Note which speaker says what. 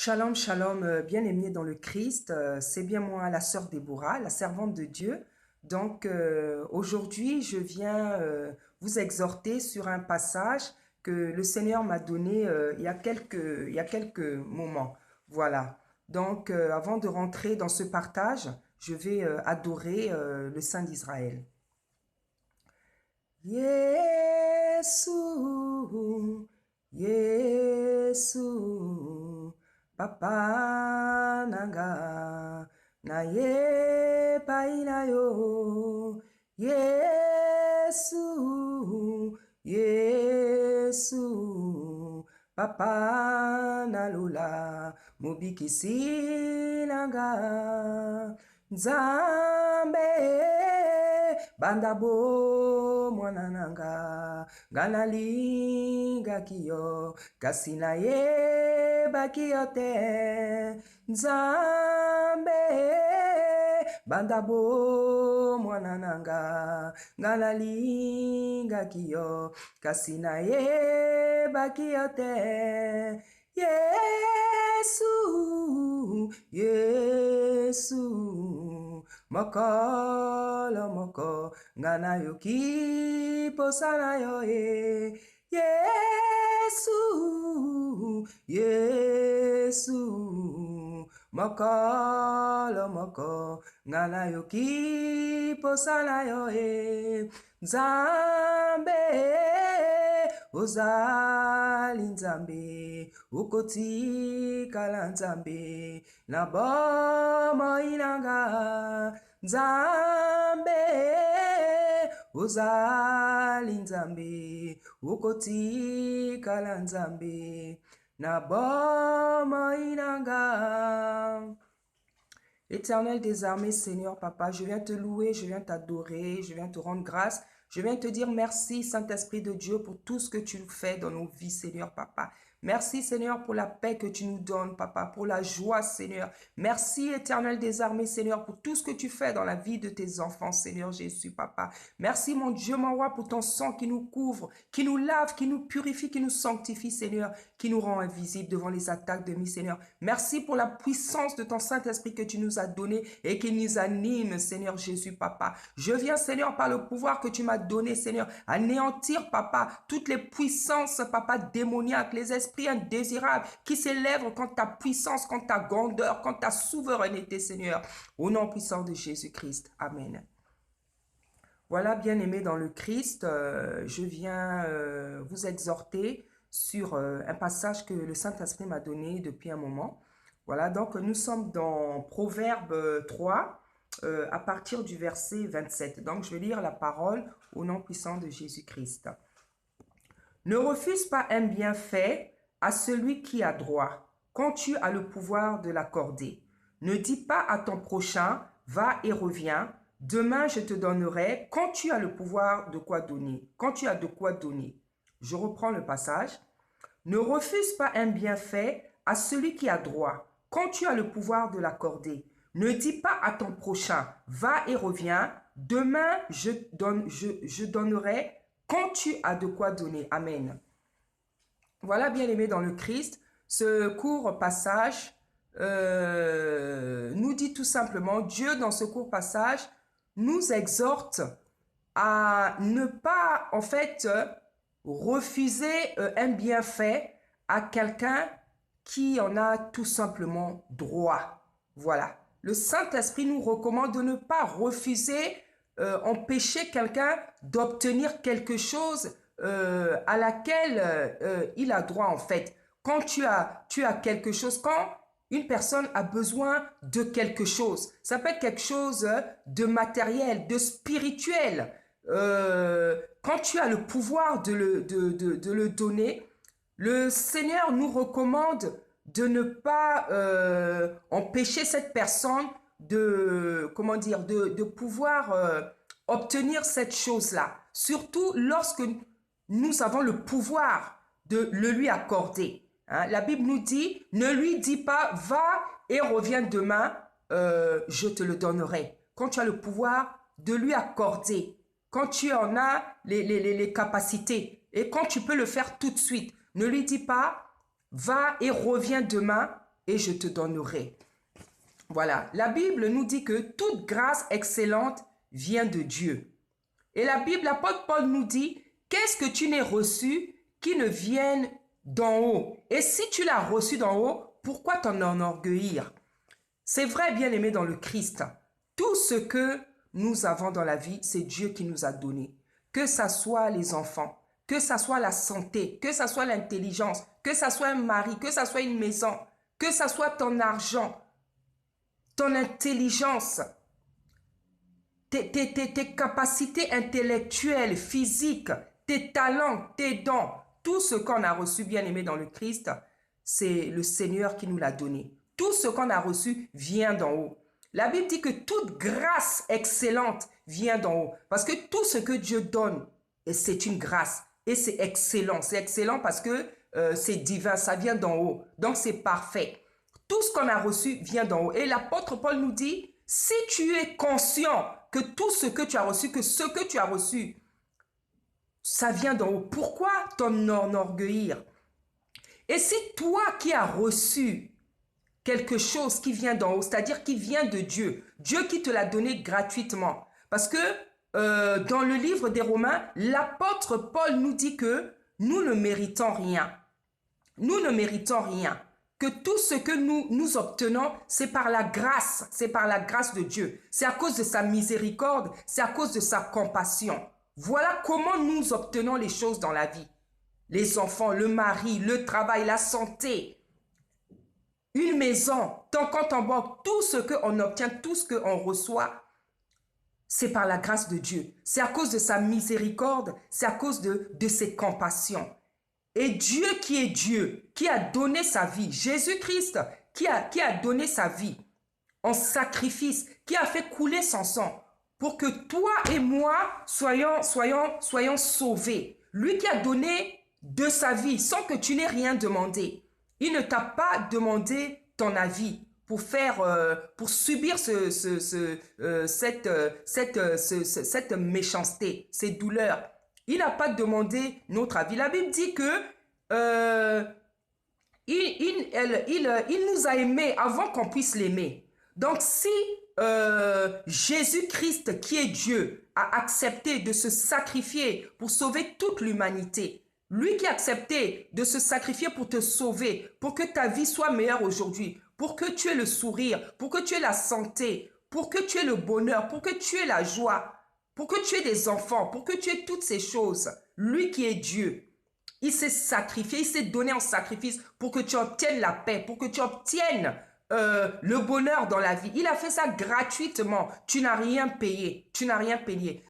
Speaker 1: Shalom, shalom, bien-aimés dans le Christ. C'est bien moi, la sœur Déborah, la servante de Dieu. Donc, aujourd'hui, je viens vous exhorter sur un passage que le Seigneur m'a donné il y a quelques moments. Voilà. Donc, avant de rentrer dans ce partage, je vais adorer le Saint d'Israël. Yesu, Yesu, Papa nanga, na ye paina yo. Yesu, Yesu, Papa nalula, mubikisi nanga, Nzambe. Bandabo mwanananga nganalinga kiyo kasina ye bakiyo te Nzambe bandabo mwanananga nganalinga kiyo kasina ye bakiyo te Yesu Yesu mokolo moko ngana yoki posana yo Yesu Yesu mokolo moko ngana yoki posana yo Nzambe ozali Nzambe ukotikala Nzambe na bomoi nanga Nzambe ozali Nzambe ukotikala Nzambe na bomoi nanga. Éternel des armées, Seigneur, Papa, je viens te louer, je viens t'adorer, je viens te rendre grâce. Je viens te dire merci, Saint-Esprit de Dieu, pour tout ce que tu fais dans nos vies, Seigneur, Papa. Merci, Seigneur, pour la paix que tu nous donnes, Papa, pour la joie, Seigneur. Merci, Éternel des armées, Seigneur, pour tout ce que tu fais dans la vie de tes enfants, Seigneur Jésus, Papa. Merci, mon Dieu, mon roi, pour ton sang qui nous couvre, qui nous lave, qui nous purifie, qui nous sanctifie, Seigneur, qui nous rend invisibles devant les attaques de Seigneur. Merci pour la puissance de ton Saint-Esprit que tu nous as donné et qui nous anime, Seigneur Jésus, Papa. Je viens, Seigneur, par le pouvoir que tu m'as donné, Seigneur, anéantir, Papa, toutes les puissances, Papa, démoniaques, les esprits indésirables qui s'élèvent contre ta puissance, contre ta grandeur, contre ta souveraineté, Seigneur. Au nom puissant de Jésus-Christ. Amen. Voilà, bien-aimés dans le Christ, je viens vous exhorter sur un passage que le Saint-Esprit m'a donné depuis un moment. Voilà, donc nous sommes dans Proverbe 3, à partir du verset 27. Donc je vais lire la parole au nom puissant de Jésus-Christ. Ne refuse pas un bienfait à celui qui a droit, quand tu as le pouvoir de l'accorder. Ne dis pas à ton prochain, va et reviens, demain je te donnerai, quand tu as le pouvoir de quoi donner, quand tu as de quoi donner. Je reprends le passage. Ne refuse pas un bienfait à celui qui a droit, quand tu as le pouvoir de l'accorder. Ne dis pas à ton prochain, va et reviens, demain je donnerai, quand tu as de quoi donner. Amen. Voilà, bien-aimés dans le Christ, ce court passage nous dit tout simplement, Dieu dans ce court passage nous exhorte à ne pas en fait refuser un bienfait à quelqu'un qui en a tout simplement droit. Voilà. Le Saint-Esprit nous recommande de ne pas refuser, empêcher quelqu'un d'obtenir quelque chose à laquelle il a droit en fait. Quand tu as quelque chose, quand une personne a besoin de quelque chose, ça peut être quelque chose de matériel, de spirituel. Quand tu as le pouvoir de le donner, le Seigneur nous recommande de ne pas empêcher cette personne de, comment dire, de pouvoir obtenir cette chose-là. Surtout lorsque nous avons le pouvoir de le lui accorder. Hein? La Bible nous dit, ne lui dis pas, va et reviens demain, je te le donnerai. Quand tu as le pouvoir de lui accorder, quand tu en as les capacités et quand tu peux le faire tout de suite, ne lui dis pas, va et reviens demain et je te donnerai. Voilà, la Bible nous dit que toute grâce excellente vient de Dieu. Et la Bible, l'apôtre Paul nous dit, qu'est-ce que tu n'as reçu qui ne vienne d'en haut? Et si tu l'as reçu d'en haut, pourquoi t'en enorgueillir? C'est vrai, bien-aimé dans le Christ, tout ce que nous avons dans la vie, c'est Dieu qui nous a donné. Que ça soit les enfants, que ça soit la santé, que ça soit l'intelligence, que ça soit un mari, que ça soit une maison, que ça soit ton argent, ton intelligence, tes capacités intellectuelles, physiques, tes talents, tes dons, tout ce qu'on a reçu, bien-aimé dans le Christ, c'est le Seigneur qui nous l'a donné. Tout ce qu'on a reçu vient d'en haut. La Bible dit que toute grâce excellente vient d'en haut. Parce que tout ce que Dieu donne, c'est une grâce. Et c'est excellent. C'est excellent parce que c'est divin, ça vient d'en haut. Donc c'est parfait. Tout ce qu'on a reçu vient d'en haut. Et l'apôtre Paul nous dit, si tu es conscient que tout ce que tu as reçu, que ce que tu as reçu, ça vient d'en haut, pourquoi t'en enorgueillir? Et si toi qui as reçu quelque chose qui vient d'en haut, c'est-à-dire qui vient de Dieu, Dieu qui te l'a donné gratuitement, parce que dans le livre des Romains, l'apôtre Paul nous dit que nous ne méritons rien. Nous ne méritons rien. Que tout ce que nous obtenons, c'est par la grâce de Dieu. C'est à cause de sa miséricorde, c'est à cause de sa compassion. Voilà comment nous obtenons les choses dans la vie. Les enfants, le mari, le travail, la santé, une maison, ton compte en banque, tout ce qu'on obtient, tout ce qu'on reçoit, c'est par la grâce de Dieu. C'est à cause de sa miséricorde, c'est à cause de ses compassions. Et Dieu qui est Dieu, qui a donné sa vie, Jésus-Christ, qui a donné sa vie en sacrifice, qui a fait couler son sang pour que toi et moi soyons sauvés. Lui qui a donné de sa vie sans que tu n'aies rien demandé. Il ne t'a pas demandé ton avis pour subir cette méchanceté, ces douleurs. Il n'a pas demandé notre avis. La Bible dit que il nous a aimés avant qu'on puisse l'aimer. Donc si Jésus-Christ, qui est Dieu, a accepté de se sacrifier pour sauver toute l'humanité, lui qui a accepté de se sacrifier pour te sauver, pour que ta vie soit meilleure aujourd'hui, pour que tu aies le sourire, pour que tu aies la santé, pour que tu aies le bonheur, pour que tu aies la joie, pour que tu aies des enfants, pour que tu aies toutes ces choses. Lui qui est Dieu, il s'est sacrifié, il s'est donné en sacrifice pour que tu obtiennes la paix, pour que tu obtiennes le bonheur dans la vie. Il a fait ça gratuitement. Tu n'as rien payé. Tu n'as rien payé.